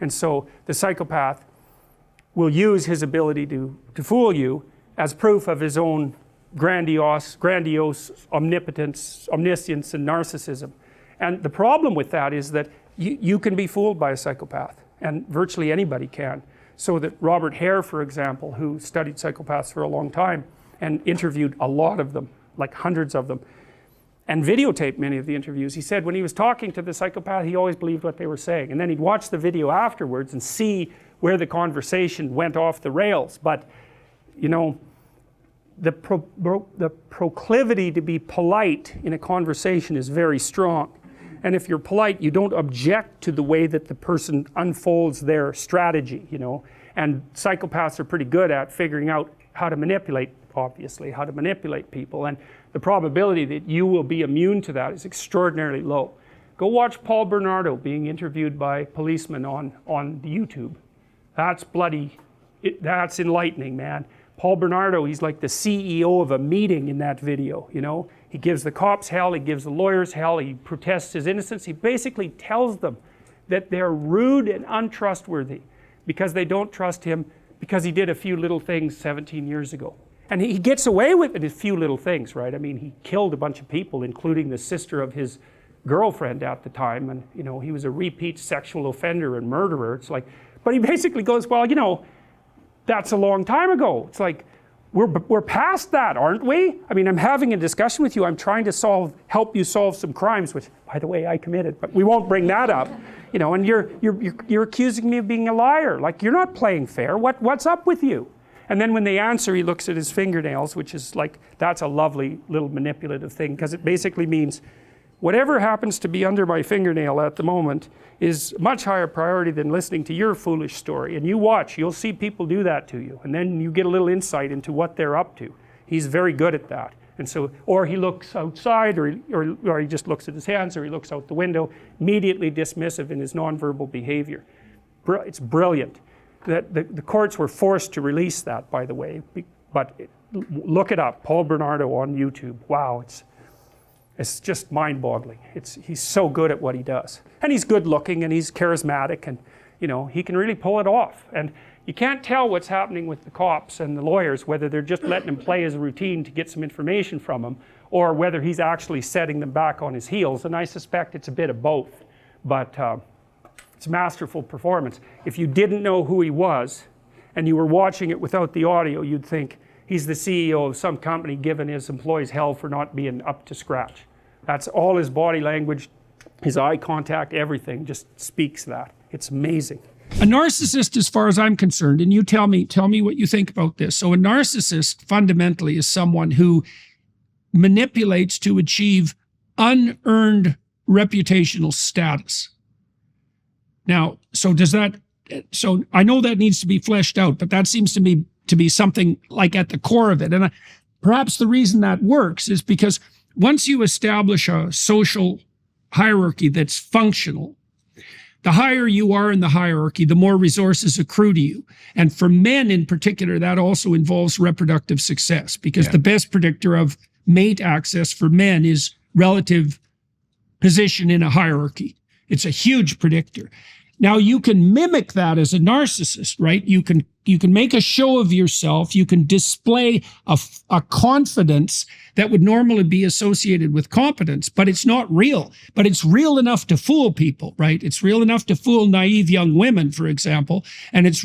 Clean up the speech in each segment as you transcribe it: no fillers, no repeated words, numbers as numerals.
And so the psychopath will use his ability to fool you as proof of his own grandiose omnipotence, omniscience, and narcissism. And the problem with that is that you can be fooled by a psychopath, and virtually anybody can. So that Robert Hare, for example, who studied psychopaths for a long time and interviewed a lot of them, like hundreds of them, and videotaped many of the interviews, he said when he was talking to the psychopath, he always believed what they were saying. And then he'd watch the video afterwards and see where the conversation went off the rails. But, you know, the proclivity to be polite in a conversation is very strong. And if you're polite, you don't object to the way that the person unfolds their strategy, you know. And psychopaths are pretty good at figuring out how to manipulate, obviously, how to manipulate people. And the probability that you will be immune to that is extraordinarily low. Go watch Paul Bernardo being interviewed by policemen on YouTube. That's that's enlightening, man. Paul Bernardo, he's like the CEO of a meeting in that video, you know. He gives the cops hell, he gives the lawyers hell, he protests his innocence. He basically tells them that they're rude and untrustworthy because they don't trust him because he did a few little things 17 years ago. And he gets away with it, a few little things, right? I mean, he killed a bunch of people, including the sister of his girlfriend at the time. And, you know, he was a repeat sexual offender and murderer. It's like, but he basically goes, well, you know, that's a long time ago. It's like, we're past that, aren't we? I mean, I'm having a discussion with you. I'm trying to help you solve some crimes, which, by the way, I committed, but we won't bring that up. You know, and you're accusing me of being a liar. Like, you're not playing fair. What's up with you? And then when they answer, he looks at his fingernails, which is like, that's a lovely little manipulative thing, because it basically means whatever happens to be under my fingernail at the moment is much higher priority than listening to your foolish story. And you watch, you'll see people do that to you. And then you get a little insight into what they're up to. He's very good at that. And so, or he looks outside, or he just looks at his hands, or he looks out the window, immediately dismissive in his nonverbal behavior. It's brilliant. The courts were forced to release that, by the way. But look it up, Paul Bernardo on YouTube. Wow, it's just mind-boggling. He's so good at what he does. And he's good-looking, and he's charismatic, and, you know, he can really pull it off. And you can't tell what's happening with the cops and the lawyers, whether they're just letting him play his routine to get some information from him, or whether he's actually setting them back on his heels. And I suspect it's a bit of both. But it's masterful performance. If you didn't know who he was, and you were watching it without the audio, you'd think he's the CEO of some company giving his employees hell for not being up to scratch. That's all his body language, his eye contact, everything just speaks that. It's amazing. A narcissist, as far as I'm concerned, and you tell me what you think about this. So a narcissist fundamentally is someone who manipulates to achieve unearned reputational status. Now, so I know that needs to be fleshed out, but that seems to me to be something like at the core of it. And perhaps the reason that works is because once you establish a social hierarchy that's functional, the higher you are in the hierarchy, the more resources accrue to you. And for men in particular, that also involves reproductive success, because the best predictor of mate access for men is relative position in a hierarchy. It's a huge predictor. Now, you can mimic that as a narcissist, right? You can make a show of yourself. You can display a confidence that would normally be associated with competence, but it's not real. But it's real enough to fool people, right? It's real enough to fool naive young women, for example, and it's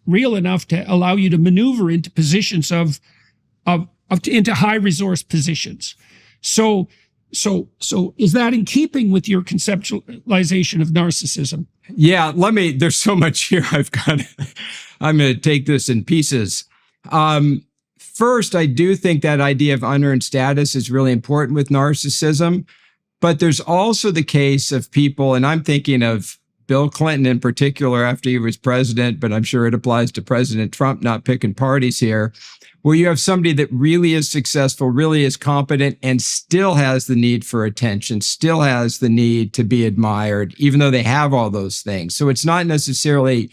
real enough to allow you to maneuver into positions into high resource positions. So is that in keeping with your conceptualization of narcissism? Yeah, there's so much here I'm going to take this in pieces. First, I do think that idea of unearned status is really important with narcissism, but there's also the case of people, and I'm thinking of Bill Clinton in particular after he was president, but I'm sure it applies to President Trump, not picking parties here, where you have somebody that really is successful, really is competent, and still has the need for attention, still has the need to be admired, even though they have all those things. So it's not necessarily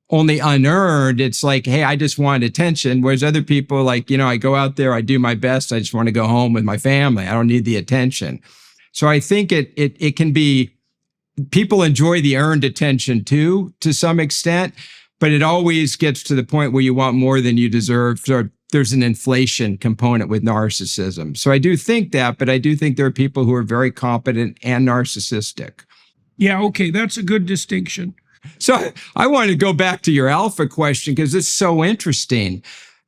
only unearned. It's like, hey, I just want attention. Whereas other people, like, I go out there, I do my best. I just want to go home with my family. I don't need the attention. So I think it can be people enjoy the earned attention too, to some extent, but it always gets to the point where you want more than you deserve. So there's an inflation component with narcissism. So I do think that, but I do think there are people who are very competent and narcissistic. Yeah, okay, that's a good distinction. So I want to go back to your alpha question because it's so interesting.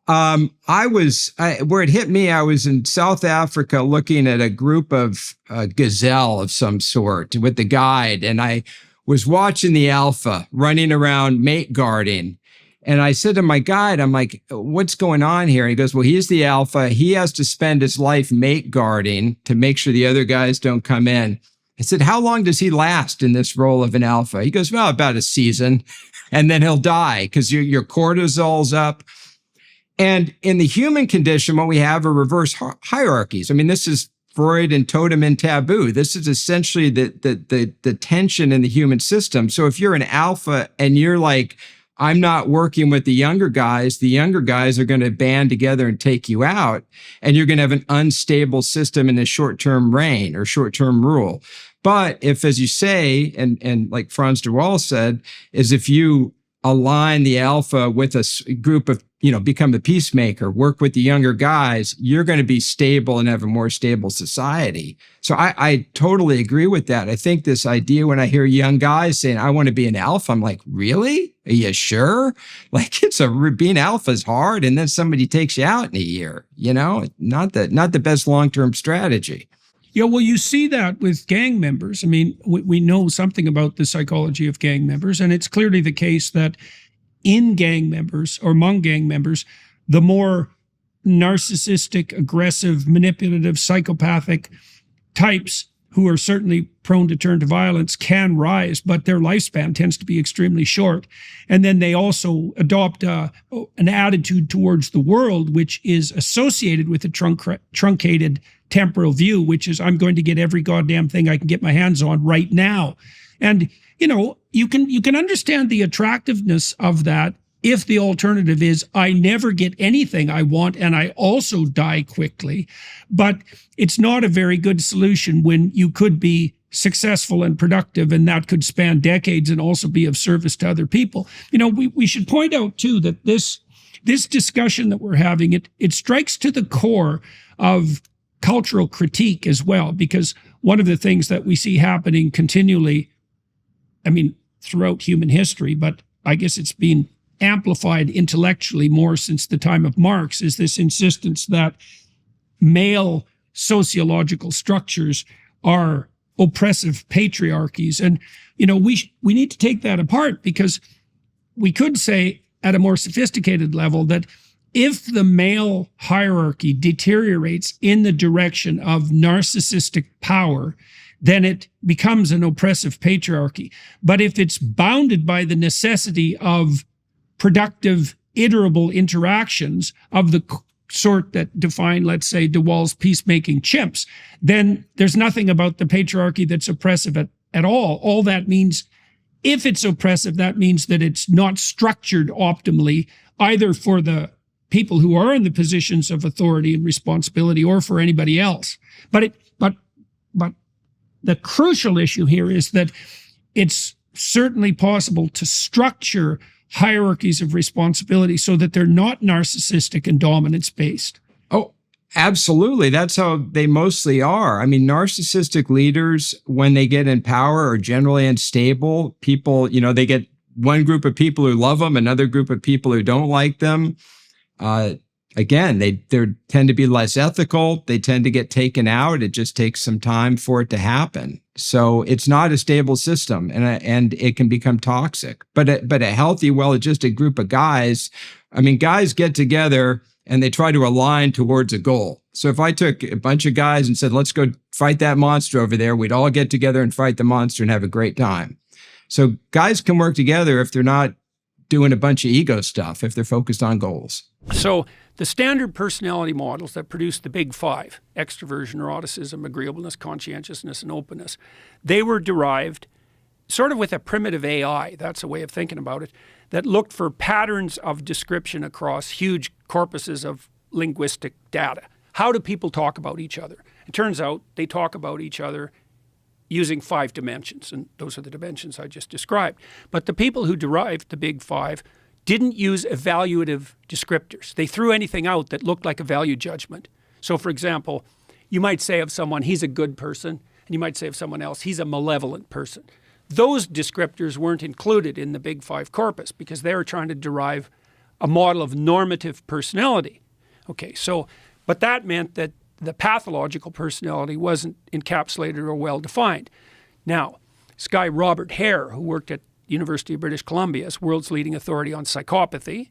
Where it hit me, I was in South Africa looking at a group of gazelle of some sort with the guide, and I was watching the alpha running around mate guarding. And I said to my guide, I'm like, what's going on here? And he goes, well, he's the alpha. He has to spend his life mate guarding to make sure the other guys don't come in. I said, how long does he last in this role of an alpha? He goes, well, about a season, and then he'll die because your cortisol's up. And in the human condition, what we have are reverse hierarchies. I mean, this is Freud and totem and taboo. This is essentially the tension in the human system. So if you're an alpha and you're like, I'm not working with the younger guys are going to band together and take you out, and you're going to have an unstable system in a short-term reign or short-term rule. But if, as you say, and like Franz de Waal said, is if you align the alpha with a group of, become the peacemaker, work with the younger guys, you're going to be stable and have a more stable society. So I totally agree with that. I think this idea when I hear young guys saying, I want to be an alpha, I'm like, really? Are you sure? Like being alpha is hard. And then somebody takes you out in a year, not the best long-term strategy. Yeah, well, you see that with gang members. I mean, we know something about the psychology of gang members, and it's clearly the case that in gang members or among gang members, the more narcissistic, aggressive, manipulative, psychopathic types who are certainly prone to turn to violence can rise, but their lifespan tends to be extremely short. And then they also adopt an attitude towards the world, which is associated with a truncated temporal view, which is I'm going to get every goddamn thing I can get my hands on right now. And, you can understand the attractiveness of that if the alternative is I never get anything I want and I also die quickly. But it's not a very good solution when you could be successful and productive, and that could span decades and also be of service to other people. We should point out too that this discussion that we're having, it strikes to the core of cultural critique as well, because one of the things that we see happening continually, throughout human history, but I guess it's been amplified intellectually more since the time of Marx, is this insistence that male sociological structures are oppressive patriarchies. And, we need to take that apart, because we could say at a more sophisticated level that if the male hierarchy deteriorates in the direction of narcissistic power, then it becomes an oppressive patriarchy. But if it's bounded by the necessity of productive, iterable interactions of the sort that define, let's say, de Waal's peacemaking chimps, then there's nothing about the patriarchy that's oppressive at all. All that means, if it's oppressive, that means that it's not structured optimally, either for the people who are in the positions of authority and responsibility or for anybody else. But the crucial issue here is that it's certainly possible to structure hierarchies of responsibility so that they're not narcissistic and dominance-based. Oh, absolutely. That's how they mostly are. Narcissistic leaders, when they get in power, are generally unstable. People, they get one group of people who love them, another group of people who don't like them. Again, they tend to be less ethical. They tend to get taken out. It just takes some time for it to happen. So it's not a stable system, and it can become toxic. But a healthy, well-adjusted group of guys, guys get together and they try to align towards a goal. So if I took a bunch of guys and said, let's go fight that monster over there, we'd all get together and fight the monster and have a great time. So guys can work together if they're not doing a bunch of ego stuff, if they're focused on goals. So the standard personality models that produce the big five, extroversion, neuroticism, agreeableness, conscientiousness, and openness, they were derived sort of with a primitive AI, that's a way of thinking about it, that looked for patterns of description across huge corpuses of linguistic data. How do people talk about each other? It turns out they talk about each other using 5 dimensions, and those are the dimensions I just described. But the people who derived the big 5 didn't use evaluative descriptors. They threw anything out that looked like a value judgment. So for example, you might say of someone, he's a good person, and you might say of someone else, he's a malevolent person. Those descriptors weren't included in the big 5 corpus because they were trying to derive a model of normative personality. Okay, so, but that meant that the pathological personality wasn't encapsulated or well defined. Now, this guy Robert Hare, who worked at University of British Columbia as world's leading authority on psychopathy,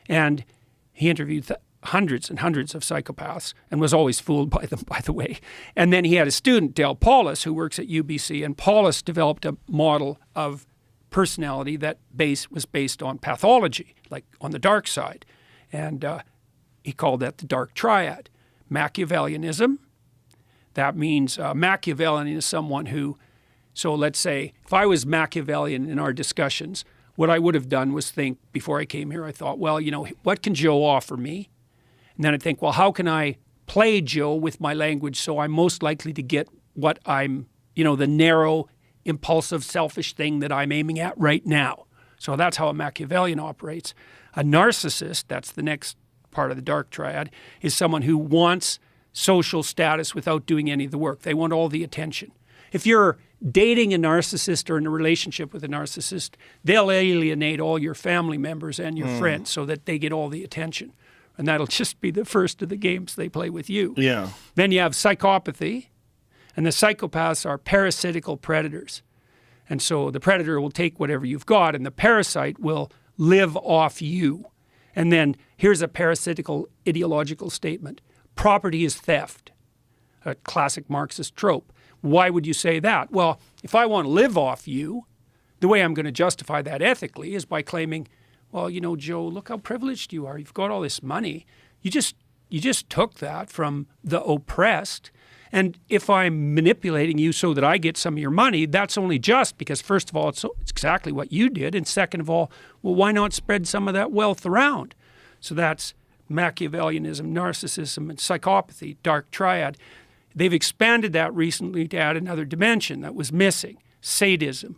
and he interviewed hundreds and hundreds of psychopaths and was always fooled by them, by the way. And then he had a student, Del Paulus, who works at UBC, and Paulus developed a model of personality that was based on pathology, like on the dark side. And he called that the dark triad. Machiavellianism, that means Machiavellian is someone who, so let's say if I was Machiavellian in our discussions, what I would have done was think, before I came here, I thought, well, you know, what can Joe offer me? And then I'd think, well, how can I play Joe with my language so I'm most likely to get what I'm, you know, the narrow, impulsive, selfish thing that I'm aiming at right now. So that's how a Machiavellian operates. A narcissist, that's the next part of the dark triad, is someone who wants social status without doing any of the work. They want all the attention. If you're dating a narcissist or in a relationship with a narcissist, they'll alienate all your family members and your friends so that they get all the attention. And that'll just be the first of the games they play with you. Yeah. Then you have psychopathy, and the psychopaths are parasitical predators. And so the predator will take whatever you've got, and the parasite will live off you. And then here's a parasitical ideological statement. Property is theft, a classic Marxist trope. Why would you say that? Well, if I want to live off you, the way I'm going to justify that ethically is by claiming, well, you know, Joe, look how privileged you are. You've got all this money. You just took that from the oppressed. And if I'm manipulating you so that I get some of your money, that's only just because, first of all, it's exactly what you did. And second of all, well, why not spread some of that wealth around? So that's Machiavellianism, narcissism, and psychopathy, dark triad. They've expanded that recently to add another dimension that was missing, sadism.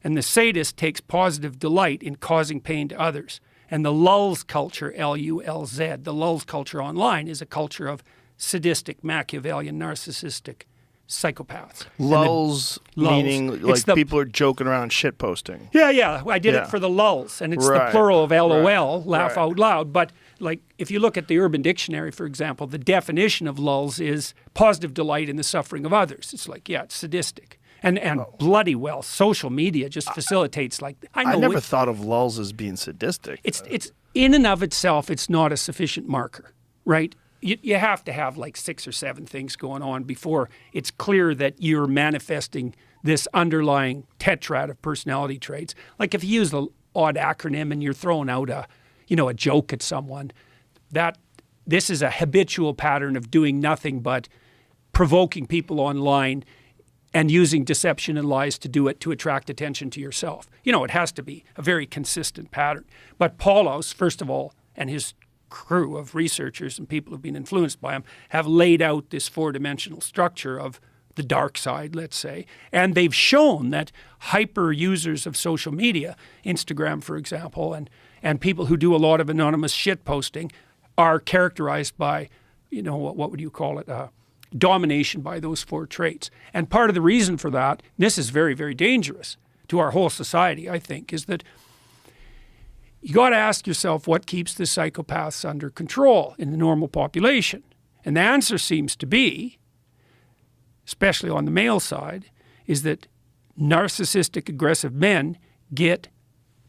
And the sadist takes positive delight in causing pain to others. And the lulz culture, L-U-L-Z, the lulz culture online is a culture of sadistic, Machiavellian, narcissistic psychopaths. Lulz, meaning like people are joking around shit posting. Yeah. I did it for the lulz, and it's the plural of LOL, laugh out loud. But like if you look at the Urban Dictionary, for example, the definition of lulz is positive delight in the suffering of others. It's like, yeah, it's sadistic. And bloody well, social media just facilitates like I never thought of lulz as being sadistic. It's in and of itself, it's not a sufficient marker, right? You have to have like 6 or 7 things going on before it's clear that you're manifesting this underlying tetrad of personality traits. Like if you use an odd acronym and you're throwing out a joke at someone, this is a habitual pattern of doing nothing but provoking people online and using deception and lies to do it to attract attention to yourself. It has to be a very consistent pattern. But Paulos, first of all, and his crew of researchers and people who've been influenced by him have laid out this 4-dimensional structure of the dark side, let's say. And they've shown that hyper users of social media, Instagram, for example, and people who do a lot of anonymous shit posting are characterized by, what would you call it? Domination by those 4 traits. And part of the reason for that, this is very, very dangerous to our whole society, I think, is that you got to ask yourself what keeps the psychopaths under control in the normal population. And the answer seems to be, especially on the male side, is that narcissistic aggressive men get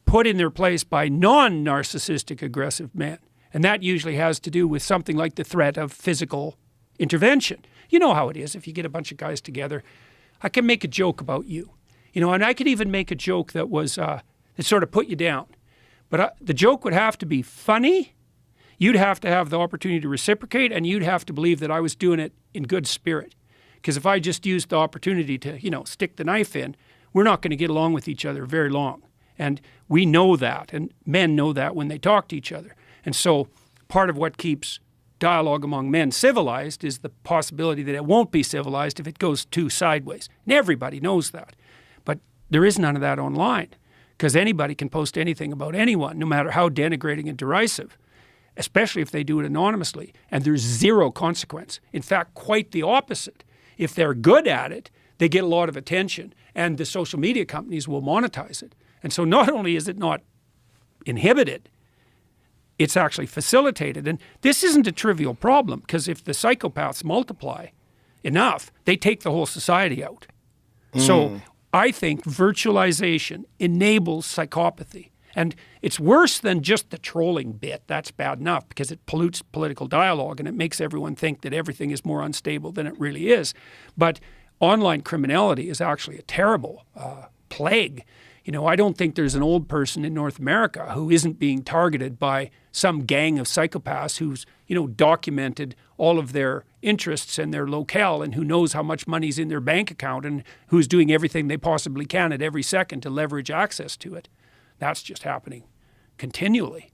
put in their place by non-narcissistic aggressive men. And that usually has to do with something like the threat of physical intervention. You know how it is if you get a bunch of guys together. I can make a joke about you, and I could even make a joke that was that sort of put you down. But the joke would have to be funny. You'd have to have the opportunity to reciprocate, and you'd have to believe that I was doing it in good spirit. Because if I just used the opportunity to, stick the knife in, we're not going to get along with each other very long. And we know that, and men know that when they talk to each other. And so part of what keeps dialogue among men civilized is the possibility that it won't be civilized if it goes too sideways. And everybody knows that. But there is none of that online, because anybody can post anything about anyone, no matter how denigrating and derisive, especially if they do it anonymously, and there's zero consequence. In fact, quite the opposite. If they're good at it, they get a lot of attention, and the social media companies will monetize it. And so not only is it not inhibited, it's actually facilitated. And this isn't a trivial problem, because if the psychopaths multiply enough, they take the whole society out. So I think virtualization enables psychopathy. And it's worse than just the trolling bit. That's bad enough, because it pollutes political dialogue and it makes everyone think that everything is more unstable than it really is. But online criminality is actually a terrible plague. You know, I don't think there's an old person in North America who isn't being targeted by some gang of psychopaths who's, you know, documented all of their interests and their locale, and who knows how much money's in their bank account, and who's doing everything they possibly can at every second to leverage access to it. That's just happening continually.